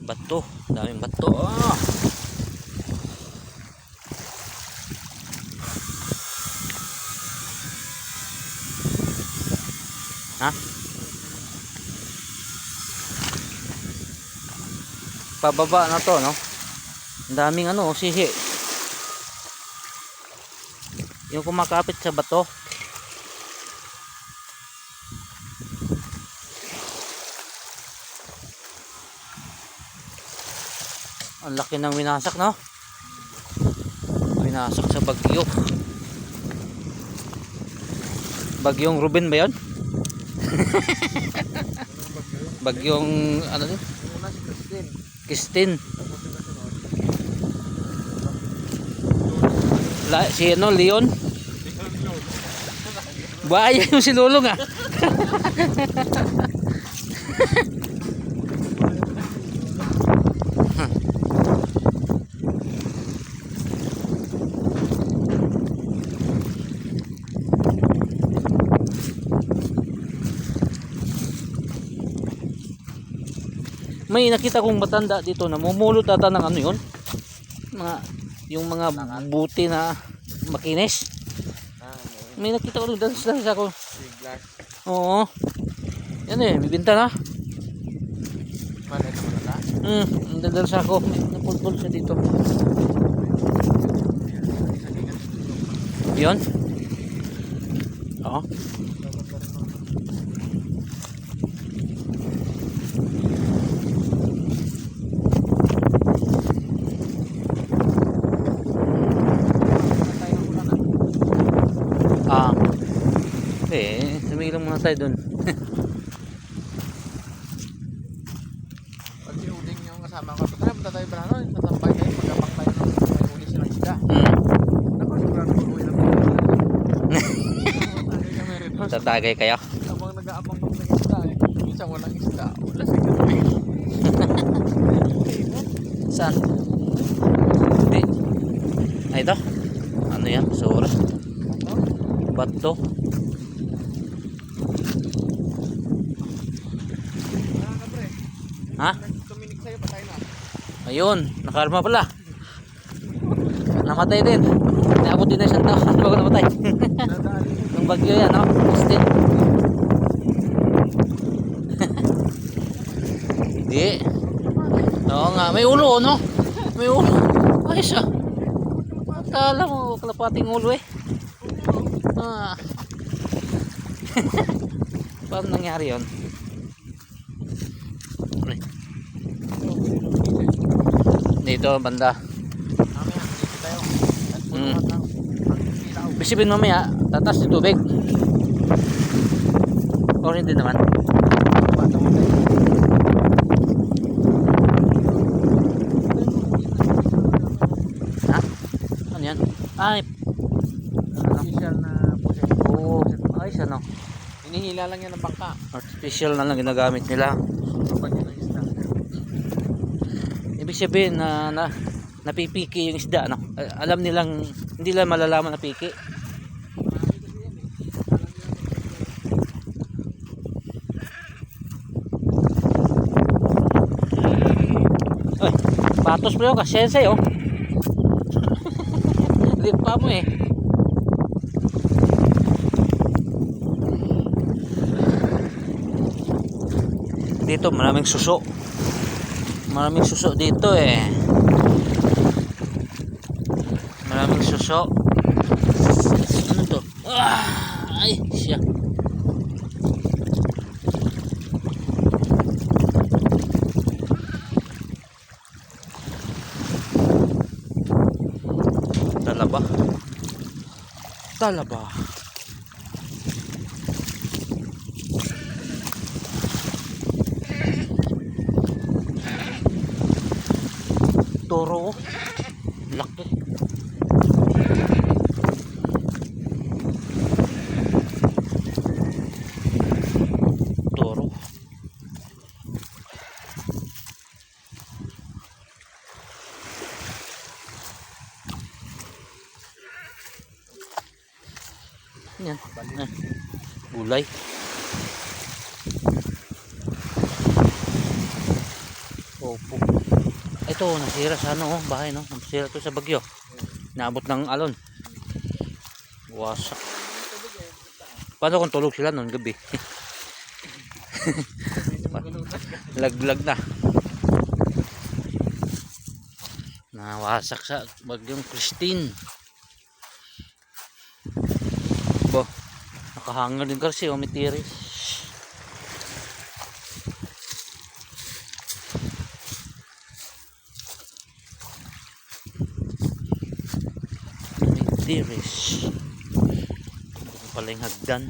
Bato, daming bato. Ah. Ha? Pababa na to, no? Ang daming ano, sihi. Yung kumakapit sa bato. Ang laki ng winasak, no? Winasak sa bagyo. Bagyong Ruben ba yun? Bagyong ano yun? Christine. Si ano, Leon? Bahaya yung si Lulong ah. May nakita kong matanda dito na mumulot ata ng ano yun, yung mga buti na makinis. May nakita ko doon sa ko. Oo. Yan eh, bibinta na. Ang dadal sa ako. Napulpul siya dito. Yun. Oo. Sumilang muna tayo dun. Pag sinuding yung kasama ko, pagka punta tayo ba na, tatambay tayo, magkapang tayo ng may huli silang isda. Naku, sobrang tuloy na po. Tatagay kayo? Habang nag-aabang ng isda eh. Minsan walang isda, wala sa gabi. Saan? Hindi. Ay ito? Ano yan? Sura? Bato? Ha? Tuminig sa'yo, patay na. Ayun, nakarma pala. Namatay din. Naabot din na isang taon bago namatay. Nung bagyo yan, no? Still. Hindi. Oo nga, may ulo, no? May ulo. Ay siya. Akala mo, kalapating ulo eh. Ah. Paano nangyari yun? Dito banda. Mamaya, dito tayo. At punuhat lang. Bisipin mamaya, tatas yung tubig. O hindi naman. Ha? Ano yan? Ay, Artificial na pusit. oo. Ayos ano. Hinihila lang yan ng bangka. Artificial na lang ginagamit nila. Kapag yun ang isda. Ibig sabihin na napipiki yung isda, no? Alam nilang, hindi lang malalaman na piki. Ay, patos pa yun ka, sensei oh. Lip pa mo eh. Dito maraming suso. Maraming suso dito eh. Maraming suso. Ano to? Ay, siya. Talaba. Talaba. Toro. Laki. Toro. Yan. Gulay. Opo. Ito, nasira sa ano, oh, bahay, no? Nasira to sa bagyo. Naabot ng alon. Wasak. Paano kung tulog sila noon gabi? Laglag na. Nawasak sa bagyong Christine. Bo, nakahanga din kasi o may tiris. May tiris. Ito pala yung hagdan.